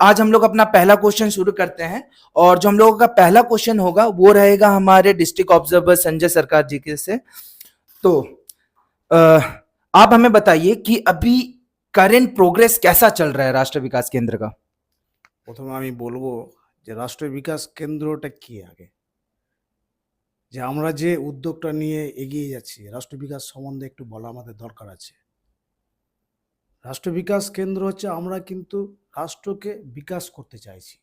आज हम लोग अपना पहला क्वेश्चन शुरू करते हैं। और जो हम लोगों का पहला क्वेश्चन होगा वो रहेगा हमारे डिस्ट्रिक्ट ऑब्जर्वर संजय सरकार जी के से। तो अ, आप हमें बताइए कि अभी करेंट प्रोग्रेस कैसा चल रहा है राष्ट्रीय विकास केंद्र का। প্রথমে আমি বলবো যে রাষ্ট্রীয় বিকাশ কেন্দ্রটা কি আগে, যে আমরা যে উদ্যোগটা নিয়ে এগিয়ে যাচ্ছি রাষ্ট্র বিকাশ সম্বন্ধে একটু বলা আমাদের দরকার আছে। রাষ্ট্র বিকাশ কেন্দ্র হচ্ছে আমরা কিন্তু রাষ্ট্রকে বিকাশ করতে চাইছি,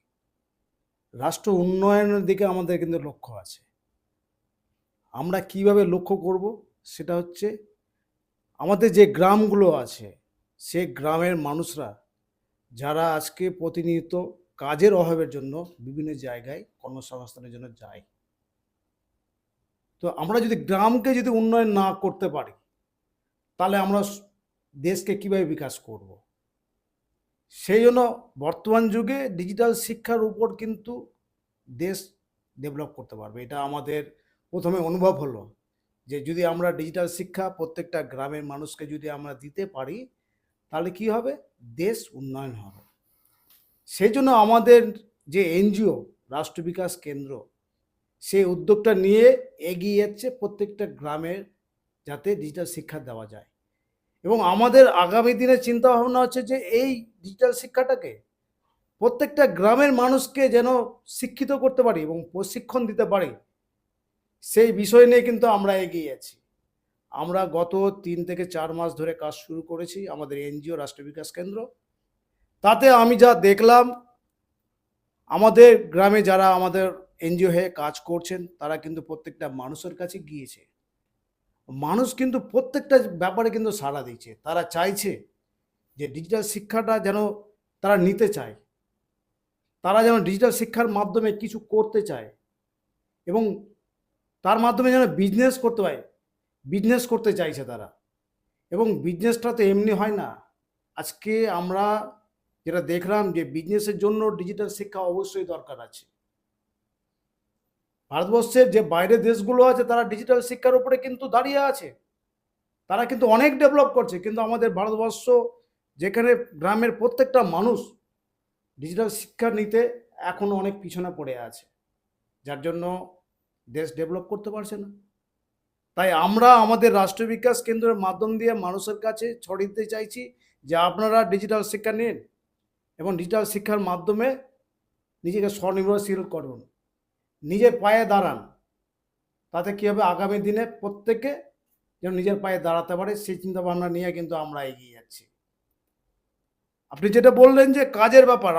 রাষ্ট্র উন্নয়নের দিকে আমাদের কিন্তু লক্ষ্য আছে। আমরা কিভাবে লক্ষ্য করব সেটা হচ্ছে আমাদের যে গ্রামগুলো আছে সে গ্রামের মানুষরা যারা আজকে প্রতিনিয়ত কাজের অভাবের জন্য বিভিন্ন জায়গায় কর্মসংস্থানের জন্য যায়, তো আমরা যদি গ্রামকে যদি উন্নয়ন না করতে পারি তাহলে আমরা দেশকে কিভাবে বিকাশ করব। সেই জন্য বর্তমান যুগে ডিজিটাল শিক্ষার উপর কিন্তু দেশ ডেভেলপ করতে পারবে। এটা আমাদের প্রথমে অনুভব হলো যে যদি আমরা ডিজিটাল শিক্ষা প্রত্যেকটা গ্রামের মানুষকে যদি আমরা দিতে পারি তাহলে কি হবে, দেশ উন্নয়ন হবে। সেই জন্য আমাদের যে এনজিও রাষ্ট্র বিকাশ কেন্দ্র সেই উদ্যোগটা নিয়ে এগিয়ে যাচ্ছে প্রত্যেকটা গ্রামের যাতে ডিজিটাল শিক্ষা দেওয়া যায়। এবং আমাদের আগামী দিনের চিন্তা ভাবনা হচ্ছে যে এই ডিজিটাল শিক্ষাটাকে প্রত্যেকটা গ্রামের মানুষকে যেন শিক্ষিত করতে পারি এবং প্রশিক্ষণ দিতে পারি, সেই বিষয় নিয়ে কিন্তু আমরা এগিয়ে যাচ্ছি। আমরা গত 3 থেকে 4 মাস ধরে কাজ শুরু করেছি আমাদের এনজিও রাষ্ট্র বিকাশ কেন্দ্র। তাতে আমি যা দেখলাম, আমাদের গ্রামে যারা আমাদের এনজিও হয়ে কাজ করছেন তারা কিন্তু প্রত্যেকটা মানুষের কাছে গিয়েছে। মানুষ কিন্তু প্রত্যেকটা ব্যাপারে কিন্তু সাড়া দিচ্ছে, তারা চাইছে যে ডিজিটাল শিক্ষাটা যেন তারা নিতে চায়, তারা যেন ডিজিটাল শিক্ষার মাধ্যমে কিছু করতে চায় এবং তার মাধ্যমে যেন বিজনেস করতে পারে, বিজনেস করতে চাইছে তারা। এবং বিজনেসটা তো এমনি হয় না। আজকে আমরা যেটা দেখলাম যে বিজনেসের জন্য ডিজিটাল শিক্ষা অবশ্যই দরকার আছে। ভারতবর্ষের যে বাইরের দেশগুলো আছে তারা ডিজিটাল শিক্ষার উপরে কিন্তু দাঁড়িয়ে আছে, তারা কিন্তু অনেক ডেভেলপ করছে, কিন্তু আমাদের ভারতবর্ষ যেখানে গ্রামের প্রত্যেকটা মানুষ ডিজিটাল শিক্ষা নিতে এখনো অনেক পিছনে পড়ে আছে, যার জন্য দেশ ডেভেলপ করতে পারছে না। তাই আমরা আমাদের রাষ্ট্র বিকাশ কেন্দ্রের মাধ্যম দিয়ে মানুষের কাছে ছড়িয়ে দিতে চাইছি যে আপনারা ডিজিটাল শিক্ষা নিন এবং ডিজিটাল শিক্ষার মাধ্যমে নিজেকে স্বনির্ভরশীল করুন, নিজের পায়ে দাঁড়ান। তাতে কী হবে, আগামী দিনে প্রত্যেকে যেন নিজের পায়ে দাঁড়াতে পারে সেই চিন্তাভাবনা নিয়ে কিন্তু আমরা এগিয়ে যাচ্ছি। আপনি যেটা বললেন যে কাজের ব্যাপার,